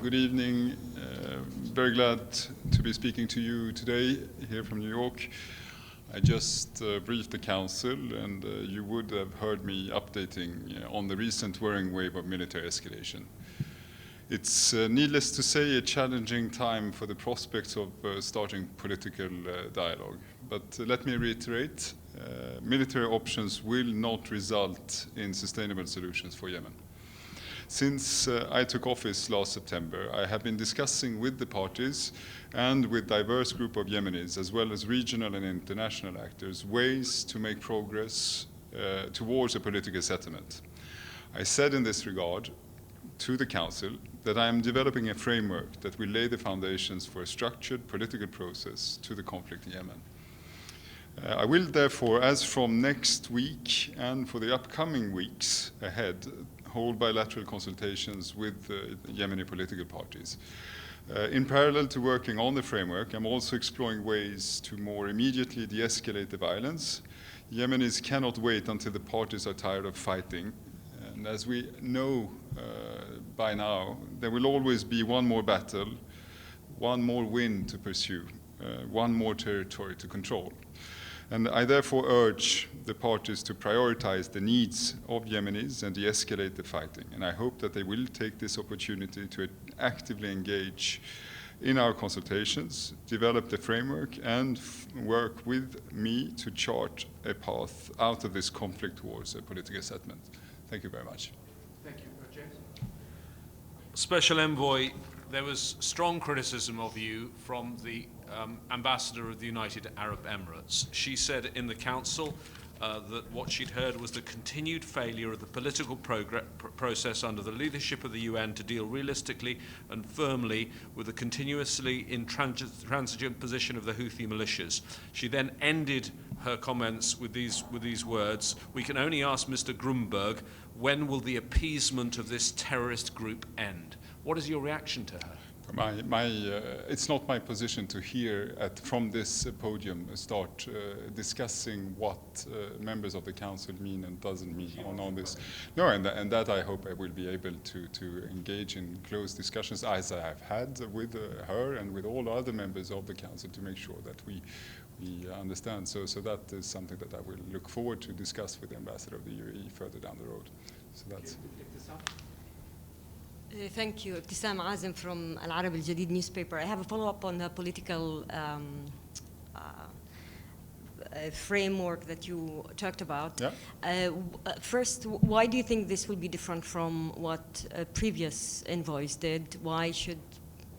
Good evening. Very glad to be speaking to you today here from New York. I just briefed the Council, and you would have heard me updating on the recent worrying wave of military escalation. It's needless to say a challenging time for the prospects of starting political dialogue. But let me reiterate, military options will not result in sustainable solutions for Yemen. Since I took office last September, I have been discussing with the parties and with diverse group of Yemenis, as well as regional and international actors, ways to make progress towards a political settlement. I said in this regard to the Council that I am developing a framework that will lay the foundations for a structured political process to the conflict in Yemen. I will therefore, as from next week and for the upcoming weeks ahead, hold bilateral consultations with the Yemeni political parties. In parallel to working on the framework, I'm also exploring ways to more immediately de-escalate the violence. Yemenis cannot wait until the parties are tired of fighting. And as we know by now, there will always be one more battle, one more win to pursue, one more territory to control. And I therefore urge the parties to prioritize the needs of Yemenis and de-escalate the fighting. And I hope that they will take this opportunity to actively engage in our consultations, develop the framework, and work with me to chart a path out of this conflict towards a political settlement. Thank you very much. Thank you. James? Special Envoy, there was strong criticism of you from the Ambassador of the United Arab Emirates. She said in the Council that what she'd heard was the continued failure of the political process under the leadership of the UN to deal realistically and firmly with the continuously intransigent position of the Houthi militias. She then ended her comments with these words: "We can only ask Mr. Grundberg, when will the appeasement of this terrorist group end?" What is your reaction to her? It's not my position to hear from this podium start discussing what members of the Council mean and doesn't mean on this. No, and that I hope I will be able to engage in close discussions, as I have had with her and with all other members of the Council, to make sure that we understand. So that is something that I will look forward to discuss with the Ambassador of the UAE further down the road. So that's. Thank you. Ibtisam Azim from Al Arab Al Jadid newspaper. I have a follow-up on the political framework that you talked about. Yeah. First, why do you think this will be different from what previous envoys did? Why should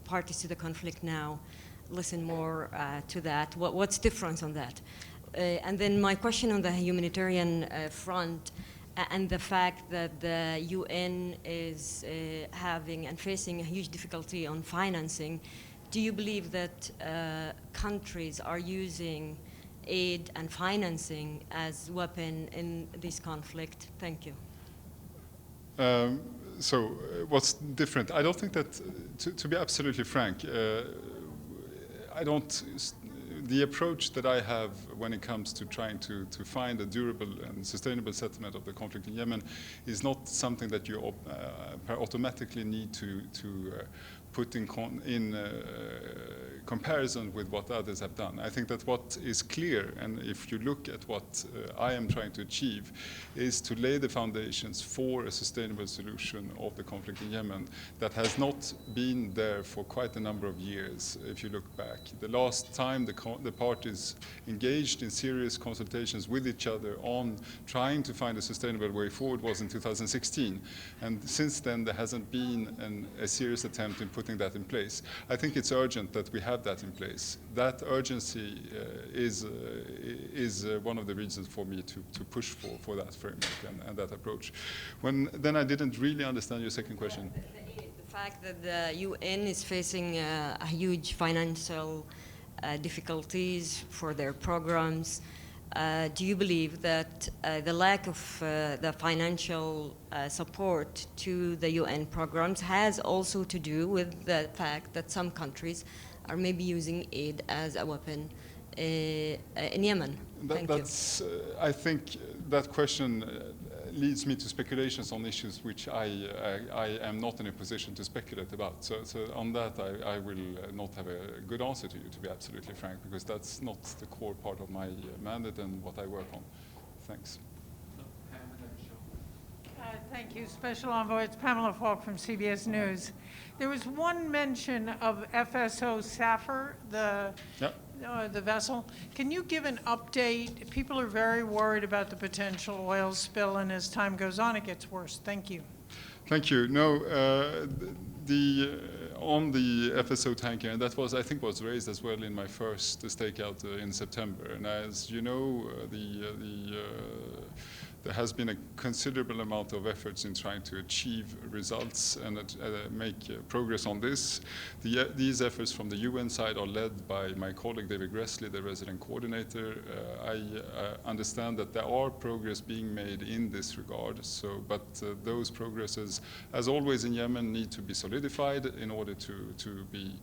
parties to the conflict now listen more to that? What's different on that? And then my question on the humanitarian front, and the fact that the UN is having and facing a huge difficulty on financing, do you believe that countries are using aid and financing as weapon in this conflict? Thank you. So what's different? I don't think that, to be absolutely frank, the approach that I have when it comes to trying to find a durable and sustainable settlement of the conflict in Yemen is not something that you automatically need to put in comparison with what others have done. I think that what is clear, and if you look at what I am trying to achieve, is to lay the foundations for a sustainable solution of the conflict in Yemen that has not been there for quite a number of years, if you look back. The last time the parties engaged in serious consultations with each other on trying to find a sustainable way forward was in 2016. And since then, there hasn't been a serious attempt in putting that in place. I think it's urgent that we have that in place. That urgency is one of the reasons for me to push for that framework and that approach. Then I didn't really understand your second question. The fact that the UN is facing a huge financial difficulties for their programs. Do you believe that the lack of the financial support to the UN programs has also to do with the fact that some countries are maybe using aid as a weapon in Yemen? I think that question leads me to speculations on issues which I am not in a position to speculate about. So on that, I will not have a good answer to you, to be absolutely frank, because that's not the core part of my mandate and what I work on. Thanks. Thank you, Special Envoy. It's Pamela Falk from CBS News. There was one mention of FSO Sapphire, the vessel. Can you give an update? People are very worried about the potential oil spill, and as time goes on, it gets worse. Thank you. Thank you. No, on the FSO tanker, and that was, I think, was raised as well in my first stakeout in September. And as you know, there has been a considerable amount of efforts in trying to achieve results and make progress on this. These efforts from the UN side are led by my colleague David Gressley, the resident coordinator. I understand that there are progress being made in this regard. But those progresses, as always in Yemen, need to be solidified in order to be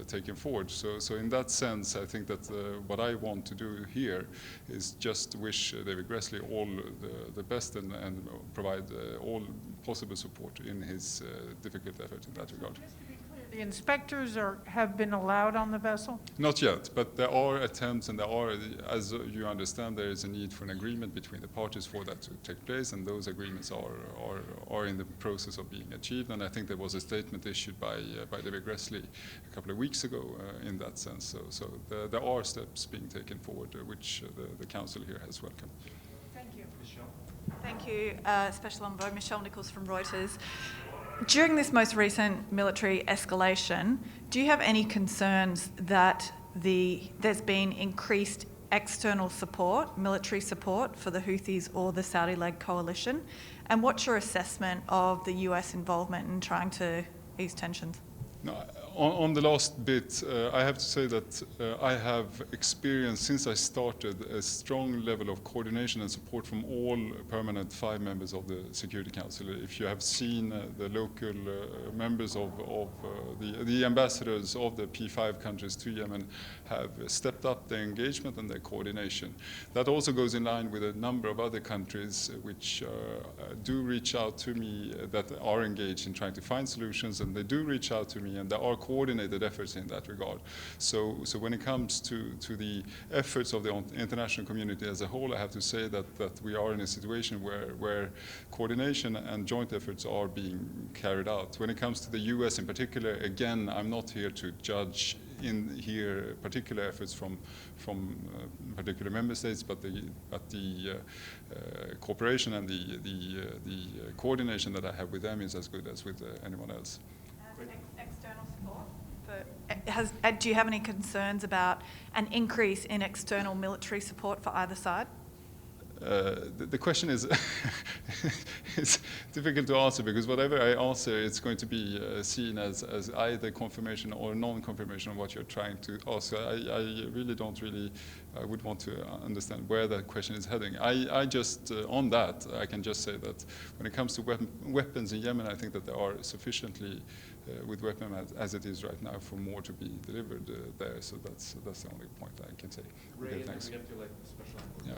taken forward. So in that sense, I think that what I want to do here is just wish David Gressley all the best and provide all possible support in his difficult effort in that regard. Just to be clear, the inspectors have been allowed on the vessel? Not yet, but there are attempts, and there are, as you understand, there is a need for an agreement between the parties for that to take place, and those agreements are in the process of being achieved. And I think there was a statement issued by David Gressley a couple of weeks ago in that sense. So there are steps being taken forward, which the Council here has welcomed. Thank you. Thank you, Special Envoy. Michelle Nichols from Reuters. During this most recent military escalation, do you have any concerns that there's been increased external support, military support for the Houthis or the Saudi-led coalition? And what's your assessment of the US involvement in trying to ease tensions? No, on the last bit, I have to say that I have experienced, since I started, a strong level of coordination and support from all permanent 5 members of the Security Council. If you have seen the local members of the ambassadors of the P5 countries to Yemen have stepped up their engagement and their coordination. That also goes in line with a number of other countries which do reach out to me that are engaged in trying to find solutions, and they do reach out to me, and there are coordinated efforts in that regard. So when it comes to the efforts of the international community as a whole, I have to say that we are in a situation where coordination and joint efforts are being carried out. When it comes to the US in particular, again, I'm not here to judge particular efforts from particular member states, but the cooperation and the coordination that I have with them is as good as with anyone else. External support? Do you have any concerns about an increase in external military support for either side? The question is it's difficult to answer, because whatever I answer, it's going to be seen as either confirmation or non-confirmation of what you're trying to ask. I really don't I would want to understand where that question is heading. I just, on that, I can just say that when it comes to weapons in Yemen, I think that there are sufficiently with weapons as it is right now for more to be delivered there. So that's the only point I can say. Ray, okay, thanks. Yeah.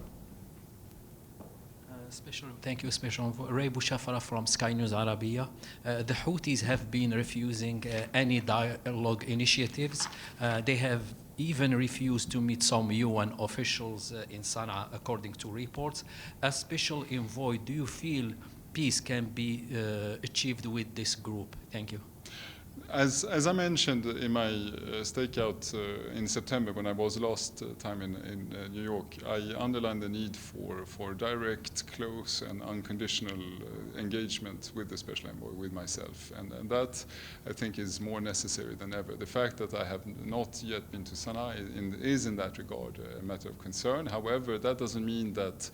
Thank you, Special Envoy. Ray Bouchafara from Sky News Arabia. The Houthis have been refusing any dialogue initiatives. They have even refused to meet some UN officials in Sana'a, according to reports. As Special Envoy, do you feel peace can be achieved with this group? Thank you. As I mentioned in my stakeout in September, when I was last time in New York, I underlined the need for direct, close, and unconditional engagement with the Special Envoy, with myself. And that, I think, is more necessary than ever. The fact that I have not yet been to Sana'a is in that regard a matter of concern. However, that doesn't mean that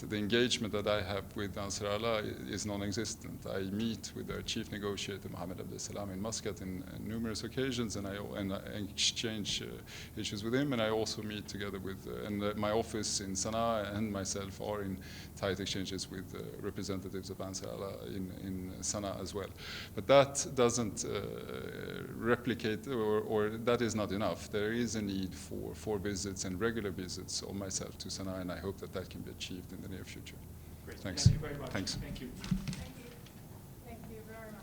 the engagement that I have with Ansar Allah is non-existent. I meet with their chief negotiator, Mohammed Abdel Salam, in Muscat in numerous occasions, and I exchange issues with him, and I also meet together with, and my office in Sana'a and myself are in tight exchanges with representatives of Ansar Allah in Sana'a as well. But that doesn't replicate, or that is not enough. There is a need for visits and regular visits of myself to Sana'a, and I hope that that can be achieved in the near future. Great. Thanks. Thank you very much. Thanks. Thank you. Thank you very much.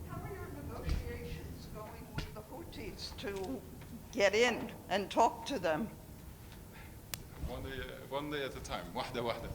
How are your negotiations going with the Houthis to get in and talk to them? One day at a time. واحدة واحدة.